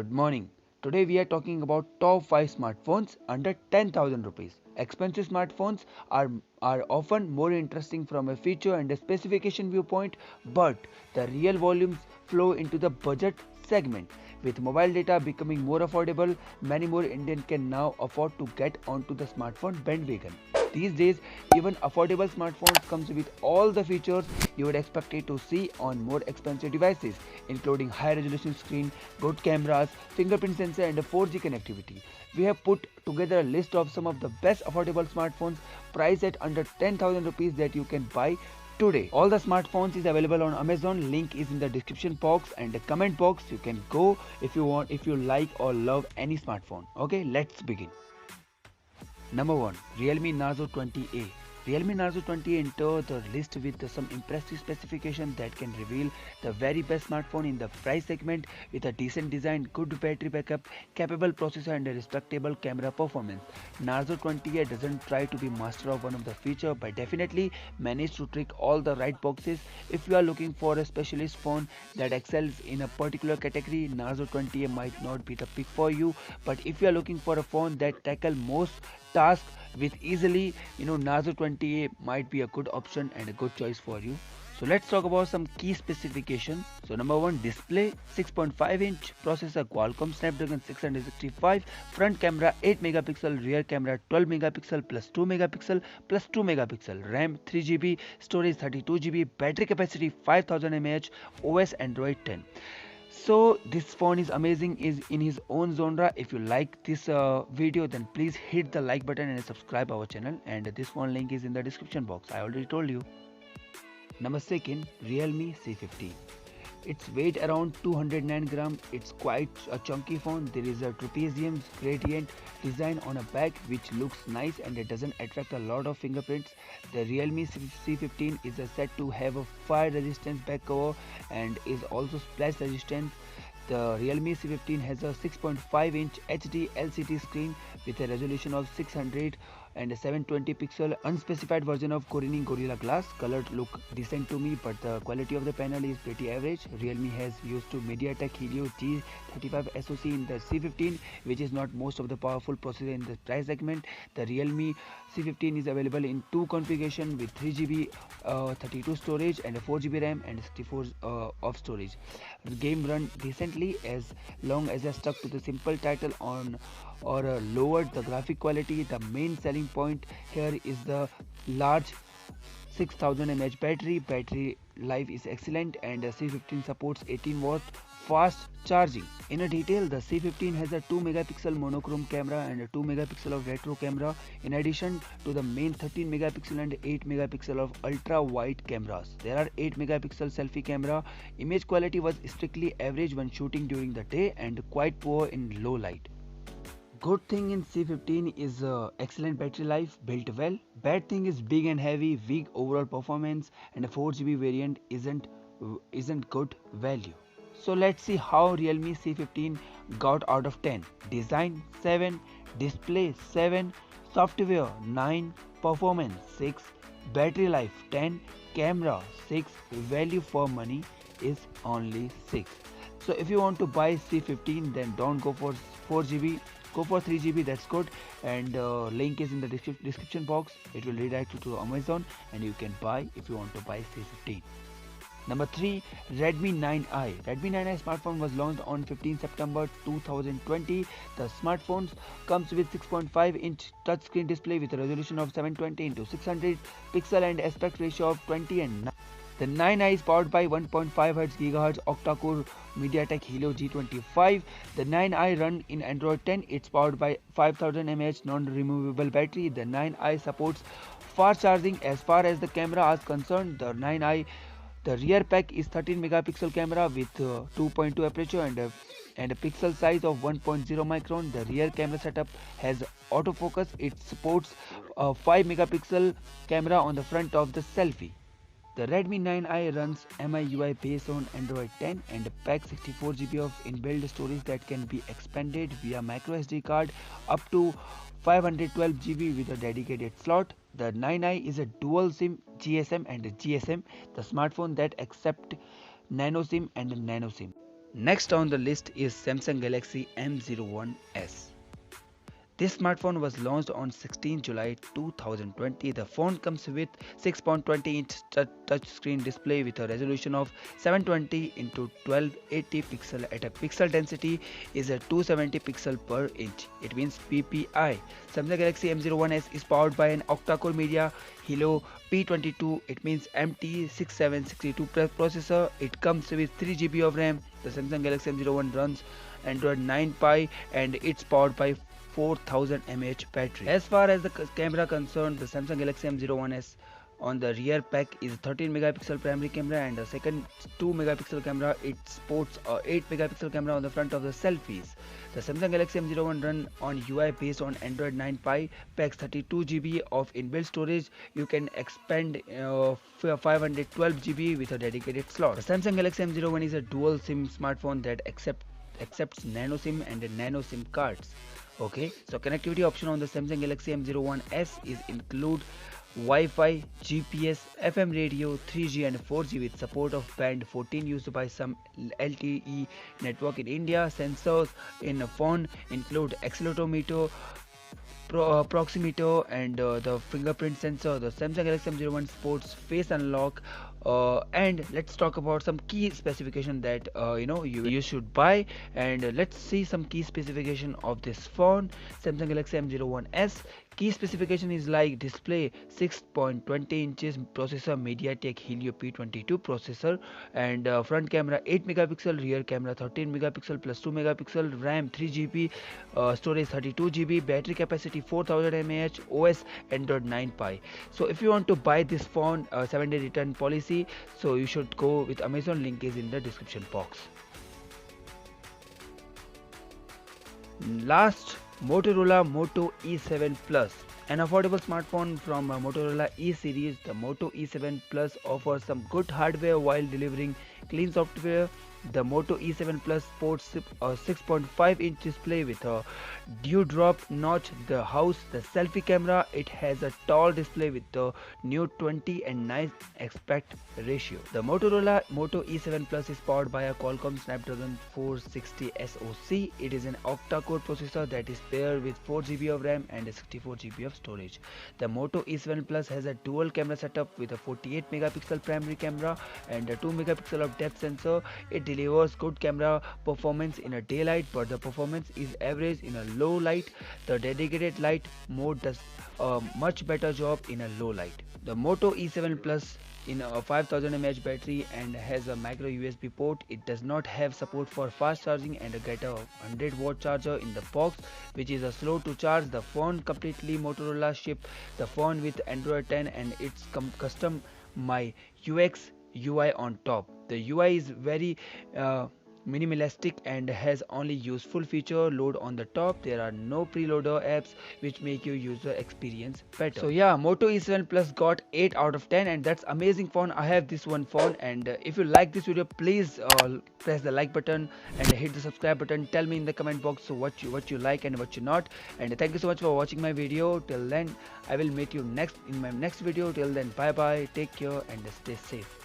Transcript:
Good morning. Today we are talking about top 5 smartphones under 10,000 rupees. Expensive smartphones are often more interesting from a feature and a specification viewpoint, but the real volumes flow into the budget segment. With mobile data becoming more affordable, many more Indians can now afford to get onto the smartphone bandwagon. These days, even affordable smartphones comes with all the features you would expect it to see on more expensive devices, including high resolution screen, good cameras, fingerprint sensor and a 4G connectivity. We have put together a list of some of the best affordable smartphones priced at under 10,000 rupees that you can buy today. All the smartphones is available on Amazon. Link is in the description box and the comment box. You can go if you like or love any smartphone. Okay, let's begin. Number 1. Realme Narzo 20A. Realme Narzo 20 entered the list with some impressive specifications that can reveal the very best smartphone in the price segment with a decent design, good battery backup, capable processor and a respectable camera performance. Narzo 20A doesn't try to be master of one of the feature but definitely managed to tick all the right boxes. If you are looking for a specialist phone that excels in a particular category, Narzo 20A might not be the pick for you. But if you are looking for a phone that tackle most tasks with easily, Narzo 20A might be a good option and a good choice for you. So let's talk about some key specifications. So number 1, display 6.5-inch, processor Qualcomm Snapdragon 665, front camera 8 megapixel, rear camera 12 megapixel plus 2 megapixel plus 2 megapixel, RAM 3GB, storage 32GB, battery capacity 5000 mAh, OS Android 10. So this phone is amazing, is in his own genre. If you like this video, then please hit the like button and subscribe our channel, and this phone link is in the description box. I already told you. Number 2, Realme C15. Its weight around 209 grams. It's quite a chunky phone. There is a trapezium gradient design on a back which looks nice and it doesn't attract a lot of fingerprints. The Realme C15 is said to have a fire resistant back cover and is also splash resistant. The Realme C15 has a 6.5-inch HD LCD screen with a resolution of 600 and a 720 pixel unspecified version of Corning Gorilla Glass. Colored look decent to me, but the quality of the panel is pretty average. Realme has used to MediaTek Helio G35 SoC in the C15, which is not most of the powerful processor in the price segment. The Realme C15 is available in two configurations with 3GB 32 storage and a 4GB RAM and 64 of storage. The game run decently as long as I stuck to the simple title on or lowered the graphic quality. The main selling point here is the large 6000 mAh battery. Battery life is excellent and the C15 supports 18 watt fast charging. In a detail, the C15 has a 2 megapixel monochrome camera and a 2 megapixel of retro camera in addition to the main 13 megapixel and 8 megapixel of ultra wide cameras. There are 8 megapixel selfie camera. Image quality was strictly average when shooting during the day and quite poor in low light. Good thing in C15 is excellent battery life, built well. Bad thing is big and heavy, weak overall performance, and a 4GB variant isn't good value. So let's see how Realme C15 got out of 10. Design 7, display 7, software 9, performance 6, battery life 10, camera 6, value for money is only 6. So if you want to buy C15, then don't go for 4GB, go for 3GB, that's good. And link is in the description box. It will redirect you to Amazon and you can buy if you want to buy C15. Number 3, Redmi 9i. Redmi 9i smartphone was launched on 15 September 2020. The smartphone comes with 6.5-inch touchscreen display with a resolution of 720 into 600 pixel and aspect ratio of 20 and 9. The 9i is powered by 1.5 GHz octa-core MediaTek Helio G25. The 9i run in Android 10. It's powered by 5000 mAh non-removable battery. The 9i supports fast charging. As far as the camera is concerned, the rear pack is 13 megapixel camera with 2.2 aperture and a pixel size of 1.0 micron. The rear camera setup has autofocus. It supports a 5 megapixel camera on the front of the selfie. The Redmi 9i runs MIUI based on Android 10 and packs 64GB of inbuilt storage that can be expanded via microSD card up to 512GB with a dedicated slot. The 9i is a dual SIM GSM and GSM, the smartphone that accept nano SIM and nano SIM. Next on the list is Samsung Galaxy M01s. This smartphone was launched on 16 July 2020. The phone comes with 6.20-inch touchscreen display with a resolution of 720 into 1280 pixel at a pixel density is a 270 pixel per inch. It means PPI. Samsung Galaxy M01s is powered by an octa-core Media Helio P22. It means MT6762 processor. It comes with 3 GB of RAM. The Samsung Galaxy M01 runs Android 9 Pie and it's powered by 4000 mAh battery. As far as the camera concerned, the Samsung Galaxy M01s on the rear pack is 13 megapixel primary camera and the second 2 megapixel camera. It sports a 8 megapixel camera on the front of the selfies. The Samsung Galaxy M01 run on UI based on Android 9 Pie, packs 32 GB of inbuilt storage. You can expand 512 GB with a dedicated slot. The Samsung Galaxy M01 is a dual SIM smartphone that accepts nano SIM and nano SIM cards. Okay, so connectivity option on the Samsung Galaxy M01s is include Wi-Fi, GPS, FM radio, 3G and 4G with support of band 14 used by some LTE network in India. Sensors in a phone include accelerometer, proximity and the fingerprint sensor. The Samsung Galaxy M01 sports face unlock. And let's talk about some key specification that you should buy, and let's see some key specification of this phone. Samsung Galaxy M01s key specification is like display 6.20 inches, processor MediaTek Helio P22 processor, and front camera 8 megapixel, rear camera 13 megapixel plus 2 megapixel, RAM 3 GB, storage 32 GB, battery capacity 4000 mAh, OS Android 9 Pie. So if you want to buy this phone, 7-day return policy, so you should go with Amazon. Link is in the description box. Last, Motorola Moto E7 Plus, an affordable smartphone from Motorola E series. The Moto E7 Plus offers some good hardware while delivering clean software. The Moto E7 Plus sports a 6.5-inch display with a dewdrop notch. The selfie camera, it has a tall display with the new 20 and 9 aspect ratio. The Motorola Moto E7 Plus is powered by a Qualcomm Snapdragon 460 SoC. It is an octa-core processor that is paired with 4 GB of RAM and 64 GB of storage. The Moto E7 Plus has a dual camera setup with a 48 megapixel primary camera and a 2 megapixel of depth sensor. It delivers good camera performance in a daylight, but the performance is average in a low light. The dedicated light mode does a much better job in a low light. The Moto E7 Plus in a 5000 mAh battery and has a micro USB port. It does not have support for fast charging and get a 100-watt charger in the box, which is a slow to charge. The phone completely Motorola ship the phone with Android 10 and its custom My UX UI on top. The UI is very minimalistic and has only useful feature load on the top. There are no preloader apps which make your user experience better. So yeah, Moto E7 Plus got 8 out of 10 and that's amazing phone. I have this one phone, and if you like this video, please press the like button and hit the subscribe button. Tell me in the comment box what you like and what you not. And thank you so much for watching my video. Till then, I will meet you in my next video. Till then, bye bye, take care and stay safe.